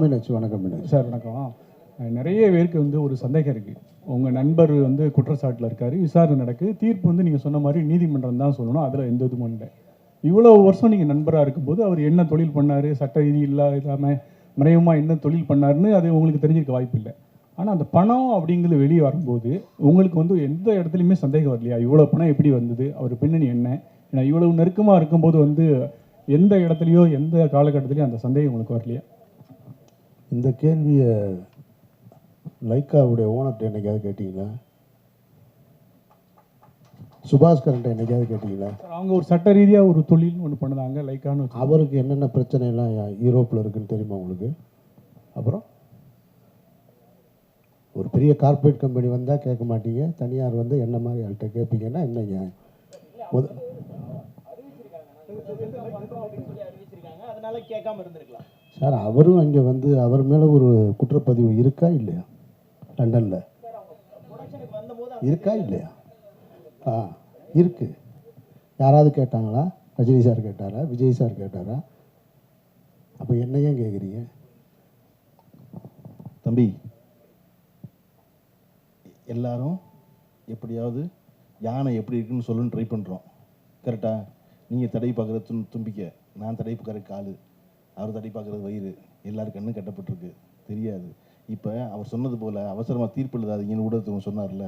மீனாட்சி வணக்கம். மீனாட்சி சார் வணக்கம். நிறைய பேருக்கு வந்து ஒரு சந்தேகம் இருக்குது. உங்கள் நண்பர் வந்து குற்றச்சாட்டில் இருக்கார், விசாரணை நடக்குது, தீர்ப்பு வந்து நீங்கள் சொன்ன மாதிரி நீதிமன்றம் தான் சொல்லணும், அதில் எந்த இதுவும் இல்லை. இவ்வளோ வருஷம் நீங்கள் நண்பராக இருக்கும்போது அவர் என்ன தொழில் பண்ணார், சட்ட விதி இல்லாமல் மறைமுகமாக என்ன தொழில் பண்ணாருன்னு அது உங்களுக்கு தெரிஞ்சிருக்க வாய்ப்பு இல்லை. ஆனால் அந்த பணம் அப்படிங்கிறது வெளியே வரும்போது உங்களுக்கு வந்து எந்த இடத்துலையுமே சந்தேகம் வரலையா? இவ்வளோ பணம் எப்படி வந்தது, அவர் பின்னணி என்ன? ஏன்னா இவ்வளவு நெருக்கமாக இருக்கும்போது வந்து எந்த இடத்துலையோ எந்த காலகட்டத்திலையும் அந்த சந்தேகம் உங்களுக்கு வரலையா? இந்த கேள்வியை லைக்காவுடைய ஓனர்கிட்ட என்னைக்காவது கேட்டீங்களா? சுபாஷ்கரன்ட்ட என்னைக்காவது கேட்டீங்களா? அவங்க ஒரு சட்ட ரீதியாக ஒரு தொழில் ஒன்று பண்ணுறாங்க லைக்கான்னு. அவருக்கு என்னென்ன பிரச்சனைலாம் யூரோப்பில் இருக்குன்னு தெரியுமா உங்களுக்கு? அப்புறம் ஒரு பெரிய கார்ப்பரேட் கம்பெனி வந்தால் கேட்க மாட்டீங்க, தனியார் வந்து என்ன மாதிரி ஆள்கிட்ட கேட்பீங்கன்னா என்னங்க? சார் அவரும் அங்கே வந்து அவர் மேலே ஒரு குற்றப்பதிவு இருக்கா இல்லையா? லண்டனில் இருக்கா இல்லையா? இருக்கு. யாராவது கேட்டாங்களா? ரஜினி சார் கேட்டாரா? விஜய் சார் கேட்டாரா? அப்போ என்ன ஏன் கேட்குறீங்க? தம்பி, எல்லாரும் எப்படியாவது யானை எப்படி இருக்குன்னு சொல்லுன்னு ட்ரை பண்ணுறோம், கரெக்டாக? நீங்கள் தடை பார்க்குறது தும்பிக்க, நான் தடை பார்க்குற காலு, அவர் தடை பார்க்குறது வயிறு, எல்லாரும் கண்ணும் கட்டப்பட்டிருக்கு, தெரியாது. இப்போ அவர் சொன்னது போல் அவசரமாக தீர்ப்பு எழுதாதீங்கன்னு ஊடகத்துக்கு சொன்னார்ல,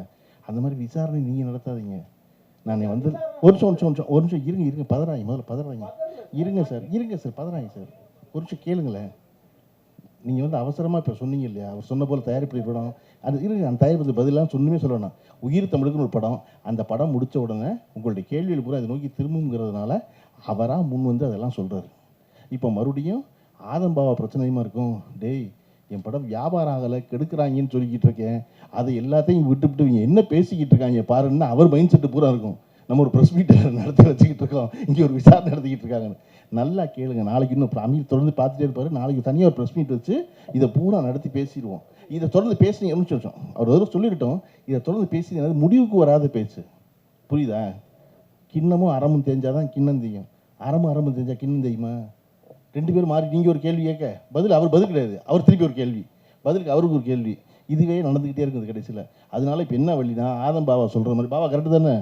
அந்த மாதிரி விசாரணை நீங்கள் நடத்தாதீங்க. நான் வந்து ஒரு நிமிஷம் இருங்க, பதறாங்க, முதல்ல பதறாங்க, இருங்க சார் பதறாங்க சார், ஒரு நிமிஷம் கேளுங்களேன். நீங்கள் வந்து அவசரமாக இப்போ சொன்னீங்க இல்லையா, அவர் சொன்ன போல் தயாரிப்பு படம் அது இருங்க, அந்த தயாரிப்பு பதிலாக சொன்னுமே சொல்லணும். உயிர் தமிழுக்குன்னு ஒரு படம், அந்த படம் முடித்த உடனே உங்களுடைய கேள்வியில் பூரா அதை நோக்கி திரும்புங்கிறதுனால அவராக முன் வந்து அதெல்லாம் சொல்கிறாரு. இப்போ மறுபடியும் ஆதம்பாவா பிரச்சனையுமா இருக்கும், டேய் என் படம் வியாபாரம் ஆகலை கெடுக்கிறாங்கன்னு சொல்லிக்கிட்டு இருக்கேன், அதை எல்லாத்தையும் விட்டுவிட்டு இவங்க என்ன பேசிக்கிட்டு இருக்காங்க பாருன்னு அவர் மைண்ட் செட்டு பூரா இருக்கும். நம்ம ஒரு ப்ரெஸ் மீட்டை நடத்தி வச்சுக்கிட்டு இருக்கோம், இங்கே ஒரு விசாரணை நடத்திக்கிட்டு இருக்காங்கன்னு. நல்லா கேளுங்க, நாளைக்கு இன்னும் அமீர் தொடர்ந்து பார்த்துட்டே இருப்பார், நாளைக்கு தனியாக ஒரு ப்ரெஸ் மீட் வச்சு இதை பூரா நடத்தி பேசிடுவோம். இதை தொடர்ந்து பேசுனீங்க நிமிஷம் அவர் ஒரு சொல்லிவிட்டோம், இதை தொடர்ந்து பேசி முடிவுக்கு வராத பேச்சு, புரியுதா? கிண்ணமும் அறமும் தெரிஞ்சாதான் கிண்ணம் தெரியும், அறமும் தெரிஞ்சால் கிண்ணம் தெரியுமா? ரெண்டு பேரும் மாறி நீங்கள் ஒரு கேள்வி கேட்க பதில் அவர் பதில் கிடையாது, அவர் திருப்பி ஒரு கேள்வி, பதிலுக்கு அவருக்கு ஒரு கேள்வி, இதுவே நடந்துக்கிட்டே இருக்குது கடைசியில். அதனால இப்போ என்ன வழினா, ஆதம் பாவா சொல்கிற மாதிரி, பாவா கரெக்டு தானே?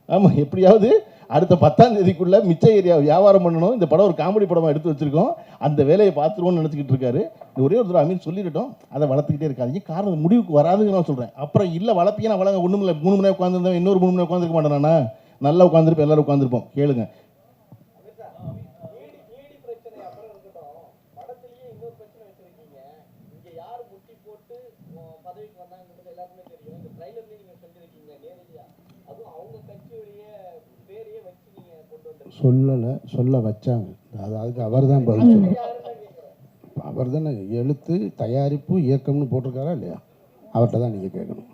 ஆமாம், எப்படியாவது அடுத்த 10ஆம் தேதிக்குள்ளே மிச்ச ஏரியா வியாபாரம் பண்ணணும், இந்த படம் ஒரு காமெடி படமாக எடுத்து வச்சுருக்கோம், அந்த வேலையை பார்த்துருவோன்னு நினச்சிக்கிட்டு இருக்காரு. ஒரே ஒரு தடவை அமீர் சொல்லிட்டோம், அதை வளர்த்துக்கிட்டே இருக்காதிங்க, காரணம் முடிவுக்கு வராதுன்னு நான் சொல்கிறேன். அப்புறம் இல்லை வளர்ப்பீங்க, நான் வளங்க ஒன்றும் இல்லை, 3 மணி நேரம் உட்காந்துருந்தேன், இன்னொரு 3 மணி நேரம் உட்காந்துருக்க மாட்டேனா? நல்லா உட்காந்துருப்போம், எல்லோரும் உட்காந்துருப்போம். கேளுங்க, சொல்ல வச்சாங்க, அதுக்கு அவர் தான் பதில் சொல்லணும். அவர் தானே எழுத்து தயாரிப்பு இயக்கம்னு போட்டிருக்காரா இல்லையா? அவர்கிட்ட தான் நீங்கள் கேட்கணும்.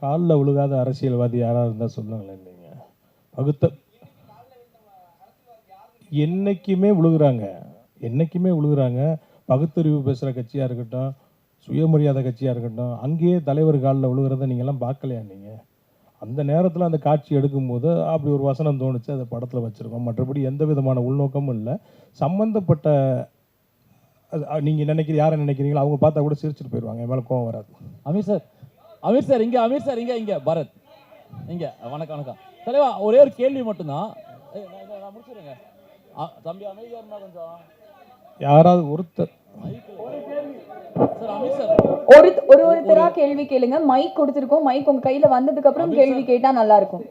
காலில் விழுகாத அரசியல்வாதி யாராக இருந்தால் சொல்லுங்களேன். நீங்கள் பகுத்த என்னைக்குமே விழுகிறாங்க. பகுத்தறிவு பேசுகிற கட்சியாக இருக்கட்டும், சுயமரியாதை கட்சியாக இருக்கட்டும், அங்கேயே தலைவர் காலில் விழுகிறத நீங்கள்லாம் பார்க்கலையா? நீங்கள் அந்த நேரத்தில் அந்த காட்சி எடுக்கும்போது அப்படி ஒரு வசனம் தோணுச்சு, அதை படத்தில் வச்சுருக்கோம். மற்றபடி எந்த விதமான உள்நோக்கமும் இல்லை. சம்மந்தப்பட்ட நீங்கள் யாரை நினைக்கிறீங்களோ அவங்க பார்த்தா கூட சிரிச்சுட்டு போயிடுவாங்க, என் மேலே கோவம் வராது. அமீர் சார் இங்கே பரத் இங்கே வணக்கம் தலைவா, ஒரே ஒரு கேள்வி மட்டும்தான், நான் முடிச்சிடுங்க தம்பி, அமைதியாக இருந்தால் கொஞ்சம் யாராவது ஒருத்தர் ஒருத்தரா கேள்வி கேளுங்க. மைக் கொடுத்திருக்கோம், மைக் உங்க கையில வந்ததுக்கு அப்புறம் கேள்வி கேட்டா நல்லா இருக்கும்.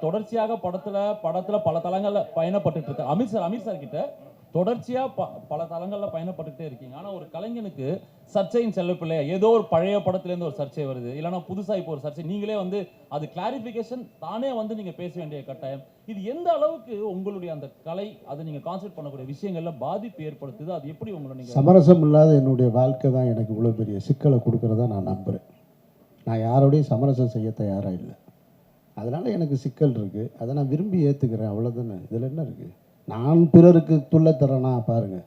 தொடர்ச்சியாக படத்துல பல தளங்கள்ல பயணப்பட்டு இருக்க அமீர் சார் கிட்ட தொடர்ச்சியா பல தளங்கள்ல பயணப்பட்டுட்டே இருக்கீங்க. ஆனா ஒரு கலைஞனுக்கு சர்ச்சையின் செல்லப்பிள்ளையா ஏதோ ஒரு பழைய படத்துல இருந்து ஒரு சர்ச்சை வருது, இல்லைன்னா புதுசா இப்போ ஒரு சர்ச்சை, நீங்களே வந்து அது கிளாரிபிகேஷன் தானே வந்து நீங்க பேச வேண்டிய கட்டாயம். இது எந்த அளவுக்கு உங்களுடைய அந்த கலை, அதை நீங்க கான்சென்ட்ரேட் பண்ணக்கூடிய விஷயங்கள்ல பாதிப்பு ஏற்படுத்துது? அது எப்படி உங்களை சமரசம் இல்லாத என்னுடைய வாழ்க்கை தான் எனக்கு இவ்வளோ பெரிய சிக்கலை கொடுக்கறதா நான் நம்புகிறேன். நான் யாரோடையும் சமரசம் செய்ய தயாராக இல்லை, அதனால எனக்கு சிக்கல் இருக்குது, அதை நான் விரும்பி ஏற்றுக்கிறேன், அவ்வளோதானே. இதில் என்ன இருக்குது? நான் பிறருக்கு தொல்லை தரேனா பாருங்கள்,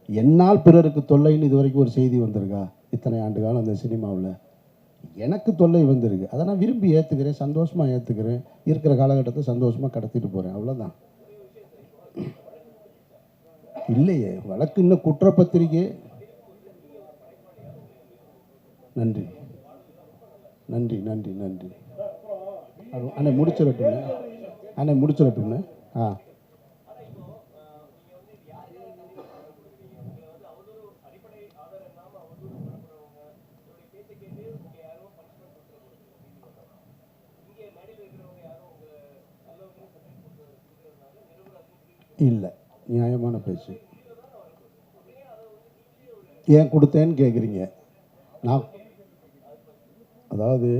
என்னால் பிறருக்கு தொல்லைன்னு இது வரைக்கும் ஒரு செய்தி வந்திருக்கா இத்தனை ஆண்டு காலம் அந்த சினிமாவில்? எனக்கு தொல்லை வந்திருக்கு. அதை நான் விரும்பி ஏற்றுக்கிறேன், சந்தோஷமாக ஏற்றுக்கிறேன். இருக்கிற காலகட்டத்தை சந்தோஷமாக கடத்திட்டு போகிறேன், அவ்வளோதான். இல்லையே, வழக்கு இன்னும் குற்றப்பத்திரிக்கை. நன்றி நன்றி நன்றி நன்றி. அண்ணே முடிச்சிடட்டுண்ணே, அண்ணே முடிச்சிடட்டுண்ணே. ஆ இல்லை, நியாயமான பேச்சு. ஏன் கொடுத்தேன்னு கேட்குறீங்க. அதாவது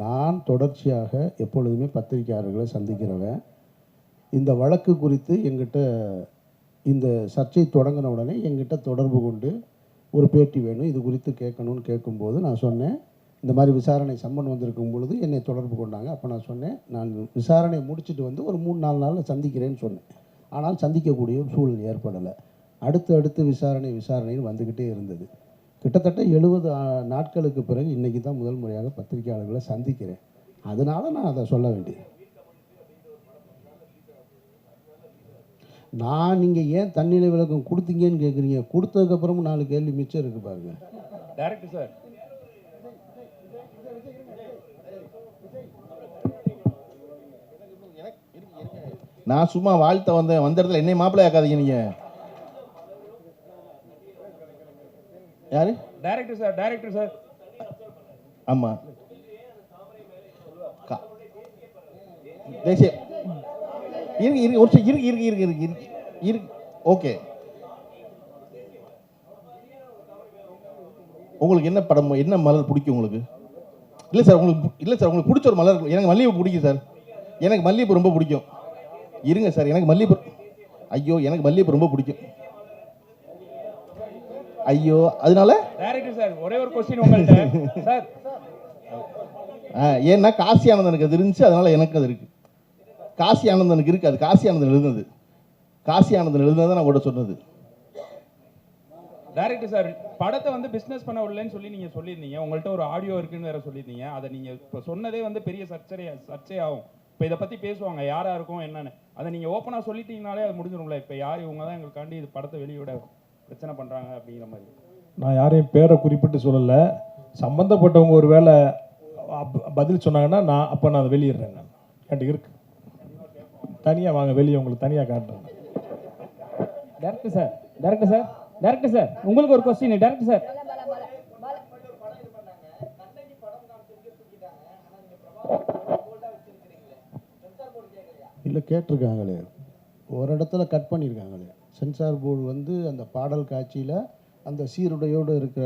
நான் தொடர்ச்சியாக எப்பொழுதுமே பத்திரிகையாளர்களை சந்திக்கிறவன். இந்த வழக்கு குறித்து எங்கிட்ட இந்த சர்ச்சை தொடங்கின உடனே எங்கிட்ட தொடர்பு கொண்டு ஒரு பேட்டி வேணும், இது குறித்து கேட்கணும்னு கேட்கும்போது நான் சொன்னேன், இந்த மாதிரி விசாரணை சம்மன் வந்திருக்கும் பொழுது என்னை தொடர்பு கொண்டாங்க. அப்போ நான் சொன்னேன், நான் விசாரணையை முடிச்சுட்டு வந்து ஒரு 3-4 நாளில் சந்திக்கிறேன்னு சொன்னேன். ஆனால் சந்திக்கக்கூடிய ஒரு சூழல் ஏற்படலை. அடுத்து விசாரணைன்னு வந்துக்கிட்டே இருந்தது. கிட்டத்தட்ட 70 நாட்களுக்கு பிறகு இன்றைக்கி தான் முதல் முறையாக பத்திரிகையாளர்களை சந்திக்கிறேன். அதனால நான் அதை சொல்ல வேண்டியது. நான் நீங்கள் ஏன் தன்னிலை விளக்கம் கொடுத்தீங்கன்னு கேட்குறீங்க. கொடுத்ததுக்கப்புறமும் 4 கேள்வி மிச்சம் இருக்குது பாருங்க. டைரக்டர் சார், நான் சும்மா வாழ்த்த வந்த இடத்துல என்னை மாப்பிள்ளை ஆக்காதீங்க நீங்க. யாரு? Director sir. ஆமா, தேசிய இருக்கு. ஓகே, உங்களுக்கு என்ன படம், என்ன மலர் பிடிக்கும் உங்களுக்கு? இல்லை சார், உங்களுக்கு பிடிச்ச ஒரு மலர். எனக்கு மல்லிகைப்பூ பிடிக்கும் சார். எனக்கு மல்லிகைப்பூ ரொம்ப பிடிக்கும். இருங்க சார், எனக்கு மல்லிகைப்பூ, ஐயோ எனக்கு மல்லிகைப்பூ ரொம்ப பிடிக்கும். ஐயோ, அதனால டைரக்டர் சார் ஒரே ஒரு क्वेश्चन உங்கள்ட்ட சார். ஏன்னா காசி ஆனந்தனுக்கு அது இருந்துச்சு, அதனால எனக்கு அது இருக்கு. காசி ஆனந்தனுக்கு இருக்கு, அது காசி ஆனந்தன் எழுதுனது. காசி ஆனந்தன் எழுதுனது நான் கூட சொன்னது. டைரக்டர் சார், படத்தை வந்து பிஸ்னஸ் பண்ண விடலன்னு சொல்லி நீங்க சொல்லியிருந்தீங்க. உங்கள்கிட்ட ஒரு ஆடியோ இருக்குன்னு வேற சொல்லியிருந்தீங்க. அதை நீங்க இப்போ சொன்னதே வந்து பெரிய சர்ச்சையாகும். இப்போ இதை பத்தி பேசுவாங்க யாரா இருக்கும் என்னன்னு. அதை நீங்க ஓப்பனா சொல்லிட்டீங்கனாலே அது முடிஞ்சிடும்ல. இப்போ யார் இவங்க தான் எங்களுக்காண்டி இது படத்தை வெளியிட பிரச்சனை பண்றாங்க அப்படிங்கிற மாதிரி. நான் யாரையும் பேரை குறிப்பிட்டு சொல்லலை. சம்மந்தப்பட்டவங்க ஒரு வேளை பதில் சொன்னாங்கன்னா நான் அதை வெளியிடுறேன். நான் என்கிட்ட இருக்கு, தனியாக வாங்க வெளியே, உங்களுக்கு தனியாக காட்டுறேன். டைரக்டர் சார் உங்களுக்கு ஒரு கொஸ்டின். டைரக்டர் சார், இல்லை கேட்டிருக்காங்களே, ஒரு இடத்துல கட் பண்ணியிருக்காங்களே. சென்சார் போர்டு வந்து அந்த பாடல் காட்சியில் அந்த சீருடையோடு இருக்கிற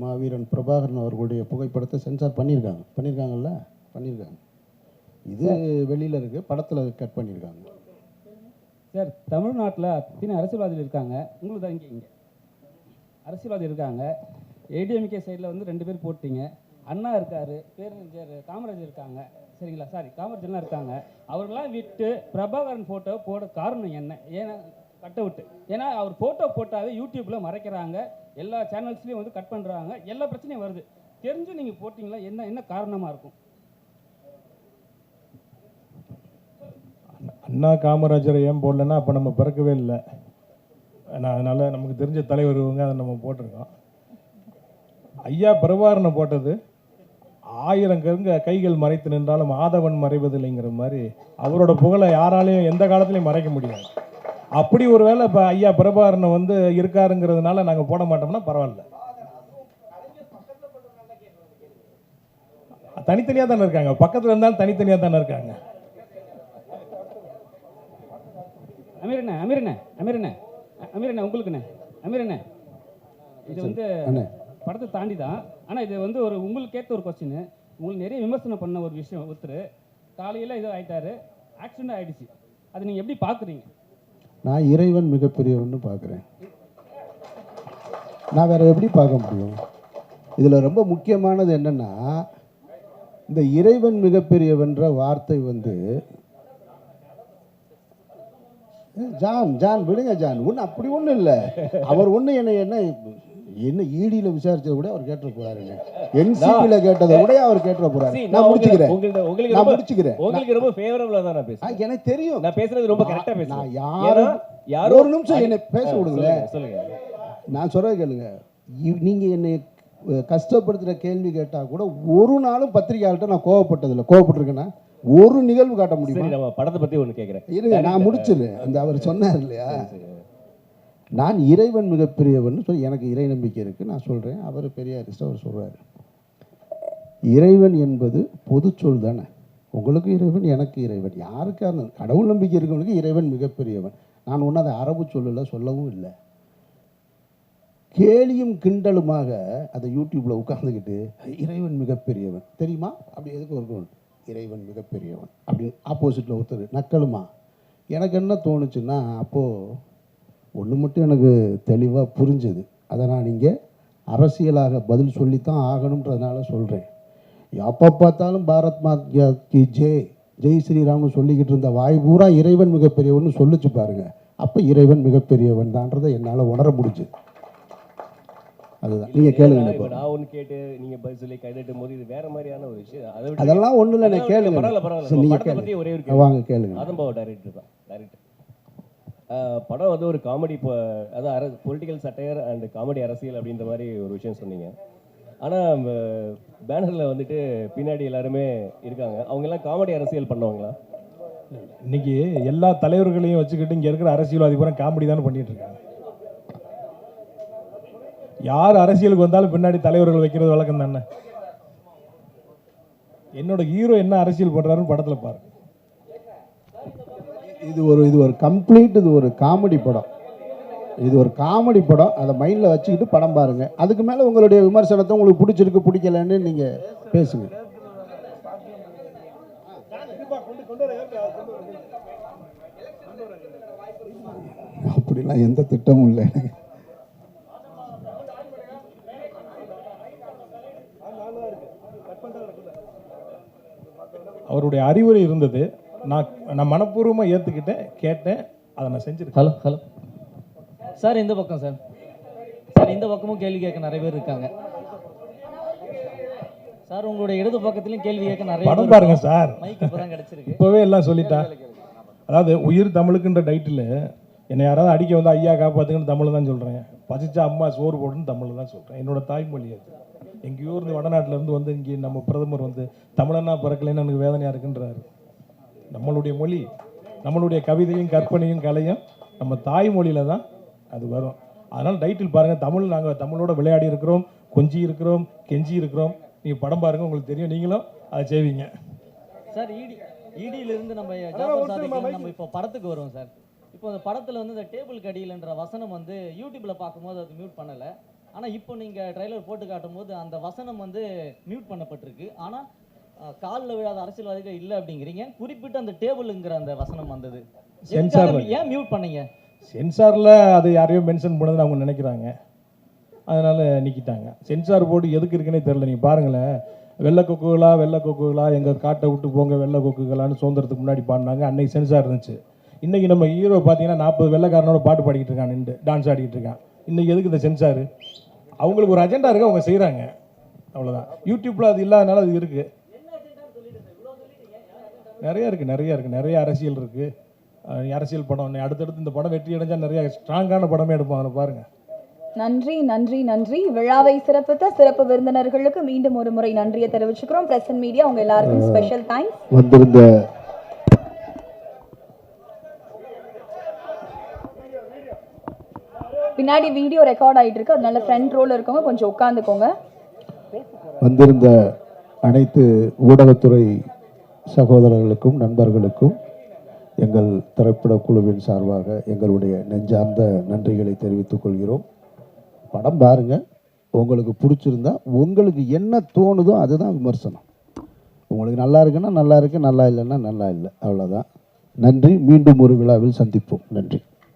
மாவீரன் பிரபாகரன் அவர்களுடைய புகைப்படத்தை சென்சார் பண்ணியிருக்காங்கல்ல. இது வெளியில் இருக்குது, படத்தில் கட் பண்ணியிருக்காங்க. சார் தமிழ்நாட்டில் அத்தனை அரசியல்வாதிகள் இருக்காங்க. உங்களுக்கு தான் இங்கே அரசியல்வாதி இருக்காங்க. ஏடிஎம்கே சைடில் வந்து 2 பேர் போட்டீங்க. அண்ணா இருக்காரு, பேரறிஞர் காமராஜர் இருக்காங்க, சரிங்களா? காமராஜர்லாம் இருக்காங்க. அவர்களாம் விட்டு பிரபாகரன் ஃபோட்டோ போட காரணம் என்ன? ஏன்னா கட் அவுட்டு, ஏன்னா அவர் ஃபோட்டோ போட்டாவே யூடியூப்பில் மறைக்கிறாங்க, எல்லா சேனல்ஸ்லேயும் வந்து கட் பண்ணுறாங்க, எல்லா பிரச்சனையும் வருது. தெரிஞ்சு நீங்கள் போட்டிங்களா? என்ன காரணமாக இருக்கும்? அண்ணா காமராஜரை ஏன் போடலன்னா அப்போ நம்ம பிறக்கவே இல்லை. அதனால் நமக்கு தெரிஞ்ச தலைவர் இவங்க, அதை நம்ம போட்டிருக்கோம். ஐயா பிரபாகரனை போட்டது 1000 கைகள் மறைத்து நின்றாலும் ஆதவன் மறைவதில்லைங்கிற மாதிரி அவரோட புகழை யாராலையும் எந்த காலத்துலையும் மறைக்க முடியாது. அப்படி ஒரு வேளை இப்போ ஐயா பிரபாகரனை வந்து இருக்காருங்கிறதுனால நாங்கள் போட மாட்டோம்னா பரவாயில்ல. தனித்தனியாக தானே இருக்காங்க, பக்கத்தில் இருந்தாலும் தனித்தனியாக தானே இருக்காங்க. அமீரண்ணே உங்களுக்குண்ணே. அமீரண்ணே, இது வந்து படத்தை தாண்டி தான், ஆனால் இது வந்து ஒரு உங்களுக்கு கேட்ட ஒரு கொஸ்டின். உங்களுக்கு நிறைய விமர்சனம் பண்ண ஒரு விஷயம். ஒருத்தர் காலையில் இதோ ஆகிட்டாரு, ஆக்சிடென்ட் ஆகிடுச்சு. அதை நீங்கள் எப்படி பார்க்குறீங்க? நான் இறைவன் மிகப்பெரியவன்னு பார்க்குறேன். நான் வேற எப்படி பார்க்க முடியும்? இதில் ரொம்ப முக்கியமானது என்னென்னா, இந்த இறைவன் மிகப்பெரியவன்ற வார்த்தை வந்து ஜான் விடுங்க ஜான், ஒன்று அப்படி ஒன்றும் இல்லை. அவர் ஒன்று என்ன என்ன ஈடியில் விசாரிச்சதை கூட அவர் கேட்டுற போறாருங்க, என்சிபியில் கேட்டதை கூட அவர் கேட்டுற போறாரு. See, நான் முடிச்சுக்கிறேன், உங்களுக்கு நான் ரொம்ப முடிச்சுக்கிறேன். உங்களுக்கு ரொம்ப ஃபேவரபிளா தான் நான் பேசுறேன். எனக்கு தெரியும், நான் பேசுறது ரொம்ப கரெக்டா நான் பேசுறேன். யாரும் யாரோ ஒரு நிமிஷம் என்னை பேச விடுங்களேன். சொல்லுங்க. நான் சொல்கிறத கேளுங்க. நீங்கள் என்னை கஷ்டப்படுத்துகிற கேள்வி கேட்டால் கூட ஒரு நாளும் பத்திரிகையாளர்கிட்ட நான் கோவப்பட்டதில்லை. கோவப்பட்டிருக்கேன்னா ஒரு நிகழ்வு காட்ட சரி, முடியுமா? நம்ம படத்தை பத்தி ஒன்று கேட்குறேன். இருங்க, நான் முடிச்சிடுறேன். அந்த அவர் சொன்னார் இல்லையா, நான் இறைவன் மிகப்பெரியவன் சொல்லி எனக்கு இறை நம்பிக்கை இருக்குது, நான் சொல்கிறேன். அவர் பெரியாரிஸ்ட், அவர் சொல்கிறார் இறைவன் என்பது பொது சொல் தானே. உங்களுக்கு இறைவன், எனக்கு இறைவன், யாருக்கான கடவுள் நம்பிக்கை இருக்கவனுக்கு இறைவன் மிகப்பெரியவன். நான் ஒன்றும் அதை அரபு சொல்லவும் இல்லை. கேலியும் கிண்டலுமாக அதை யூடியூப்பில் உட்காந்துக்கிட்டு இறைவன் மிகப்பெரியவன் தெரியுமா அப்படி எதுக்கு இருக்கணும், இறைவன் மிகப்பெரியவன் அப்படின்னு ஆப்போசிட்டில் ஒருத்தர் நக்கலுமா. எனக்கு என்ன தோணுச்சுன்னா, அப்போது ஒன்று மட்டும் எனக்கு தெளிவாக புரிஞ்சுது. அதை நான் இங்கே அரசியலாக பதில் சொல்லித்தான் ஆகணுன்றதுனால சொல்கிறேன். எப்போ பார்த்தாலும் பாரத் மாதா கி ஜெய், ஜெய் ஸ்ரீராம்னு சொல்லிக்கிட்டு இருந்த வாய் பூரா இறைவன் மிகப்பெரியவன் சொல்லிச்சு பாருங்க. அப்போ இறைவன் மிகப்பெரியவன் தான்றதை என்னால் உணர முடிஞ்சு. அதுதான் நீங்கள் கேளுங்க. இப்போ நான் ஒன்று கேட்டு நீங்கள் பதில் சொல்லி கைதட்டும் போது இது வேற மாதிரியான ஒரு விஷயம். அதெல்லாம் ஒன்றும் இல்லை, நான் கேளுங்க. பரவாயில்ல. நீங்கள் படத்தை பற்றி ஒரே ஒரு வாங்க கேளுங்க. ஆதம்பாவ டைரக்டர் தான் படம் வந்து ஒரு காமெடி, அதாவது பொலிட்டிக்கல் சட்டையர் அண்ட் காமெடி அரசியல் அப்படின்ற மாதிரி ஒரு விஷயம் சொன்னீங்க. ஆனால் பேனரில் வந்துட்டு பின்னாடி எல்லாருமே இருக்காங்க, அவங்க எல்லாம் காமெடி அரசியல் பண்ணுவாங்களா? இன்னைக்கு எல்லா தலைவர்களையும் வச்சுக்கிட்டு இங்கே இருக்கிற அரசியல்வாதி பூரா காமெடி தானே பண்ணிட்டு இருக்காங்க. யார் அரசியலுக்கு வந்தாலும் பின்னாடி தலைவர்கள் வைக்கிறது வழக்கம் தானே. என்னோட ஹீரோ என்ன அரசியல் பண்றாருன்னு படத்துல பாருங்க. இது ஒரு கம்ப்ளீட், இது ஒரு காமெடி படம். இது ஒரு காமெடி படம். அதை மைண்டில் வச்சுக்கிட்டு படம் பாருங்க. அதுக்கு மேலே உங்களுடைய விமர்சனத்தை உங்களுக்கு பிடிச்சிருக்கு பிடிக்கலன்னு நீங்கள் பேசுங்க. அப்படிலாம் எந்த திட்டமும் இல்லை எனக்கு. அவருடைய அறிவுரை இருந்தது, நான் மனப்பூர்வமாக ஏற்றுக்கிட்டேன், கேட்டேன், அதை நான் செஞ்சுருக்கேன். ஹலோ சார், இந்த பக்கம் சார் இந்த பக்கமும் கேள்வி கேட்க நிறைய பேர் இருக்காங்க சார். உங்களுடைய இடது பக்கத்துலையும் கேள்வி கேட்க நிறைய படம் பாருங்க சார். மைக் இப்போ தான் கிடச்சிருக்கு. இப்போவே எல்லாம் சொல்லிட்டா. அதாவது உயிர் தமிழுக்குன்ற டைட்டில் என்னை யாராவது அடிக்க வந்து ஐயா காப்பாற்றுங்கன்னு தமிழ் தான் சொல்கிறேன். பசிச்சா அம்மா சோறு போடுன்னு தமிழ் தான் சொல்கிறேன். என்னோட தாய்மொழி அது. எங்கேயோ இருந்து வடநாட்டிலேருந்து வந்து இங்கே நம்ம பிரதமர் வந்து தமிழனா பிறக்கலைன்னு எனக்கு வேதனையாக இருக்குன்றாரு. நம்மளுடைய மொழி, நம்மளுடைய கவிதையும் கற்பனையும் கலையும் நம்ம தாய்மொழியில் தான் அது வரும். அதனால் டைட்டில் பாருங்கள், நாங்கள் தமிழோட விளையாடி இருக்கிறோம், கொஞ்சி இருக்கிறோம், கெஞ்சி இருக்கிறோம். நீங்கள் படம் பாருங்கள், உங்களுக்கு தெரியும், நீங்களும் அதை செய்வீங்க சார். இடியிலிருந்து நம்ம ஜாஃபர் சாதிக்கு நம்ம இப்போ படத்துக்கு வருவோம் சார். இப்போ அந்த படத்தில் வந்து இந்த டேபிள் கடியில்ன்ற வசனம் வந்து யூடியூப்பில் பார்க்கும்போது அது மியூட் பண்ணலை. ஆனால் இப்போ நீங்கள் ட்ரைலர் போட்டு காட்டும் போது அந்த வசனம் வந்து மியூட் பண்ணப்பட்டிருக்கு. ஆனால் காலில் விழாத அரசியல்வாதிகள் இல்லை அப்படிங்கிறீங்க. குறிப்பிட்ட அந்த டேபிளுங்கிற அந்த வசனம் வந்தது, ஏன் மியூட் பண்ணீங்க? சென்சாரில் அது யாரையும் மென்ஷன் பண்ணதுன்னு அவங்க நினைக்கிறாங்க, அதனால் நீக்கிட்டாங்க. சென்சார் போர்டு எதுக்கு இருக்குன்னே தெரில. நீங்கள் பாருங்களேன், வெள்ளை கொக்குகளா எங்கள் காட்டை விட்டு போங்க வெள்ளை கொக்குகளான்னு சுதந்திரத்துக்கு முன்னாடி பாடினாங்க. அன்னைக்கு சென்சார் இருந்துச்சு. இன்றைக்கி நம்ம ஹீரோ பார்த்தீங்கன்னா 40 வெள்ளைக்காரனோட பாட்டு பாடிக்கிட்டு இருக்கான், நின்று டான்ஸ் ஆடிக்கிட்டு இருக்கான். இன்றைக்கி எதுக்கு இந்த சென்சாரு? அவங்களுக்கு ஒரு அஜெண்டா இருக்குது, அவங்க செய்கிறாங்க, அவ்வளோதான். யூடியூப்பில் அது இல்லாதனால அது இருக்குது. நிறைய அரசியல் இருக்குது. அரசியல் படம் அடுத்தடுத்து இந்த படம் வெற்றி அடைஞ்சால் நிறைய ஸ்ட்ராங்கான படமே எடுப்போம். அதில் பாருங்கள். நன்றி. விழாவை சிறப்பித்த சிறப்பு விருந்தினர்களுக்கு மீண்டும் ஒரு முறை நன்றியை தெரிவிச்சுக்கிறோம். பிரஸ் அண்ட் மீடியா உங்க எல்லாருக்கும் ஸ்பெஷல் தேங்க்ஸ். வந்திருந்த பின்னாடி வீடியோ ரெக்கார்ட் ஆகிட்டு இருக்கு, அதனால ஃப்ரண்ட் ரோல இருக்கவங்க கொஞ்சம் உட்காந்துக்கோங்க. வந்திருந்த அனைத்து ஊடகத்துறை சகோதரர்களுக்கும் நண்பர்களுக்கும் எங்கள் திரைப்பட குழுவின் சார்பாக எங்களுடைய நெஞ்சார்ந்த நன்றிகளை தெரிவித்துக் கொள்கிறோம். படம் பாருங்கள், உங்களுக்கு பிடிச்சிருந்தா உங்களுக்கு என்ன தோணுதோ அதுதான் விமர்சனம். உங்களுக்கு நல்லா இருக்குன்னா நல்லா இருக்கு, நல்லா இல்லைன்னா நல்லா இல்லை, அவ்வளோதான். நன்றி. மீண்டும் ஒரு விழாவில் சந்திப்போம். நன்றி.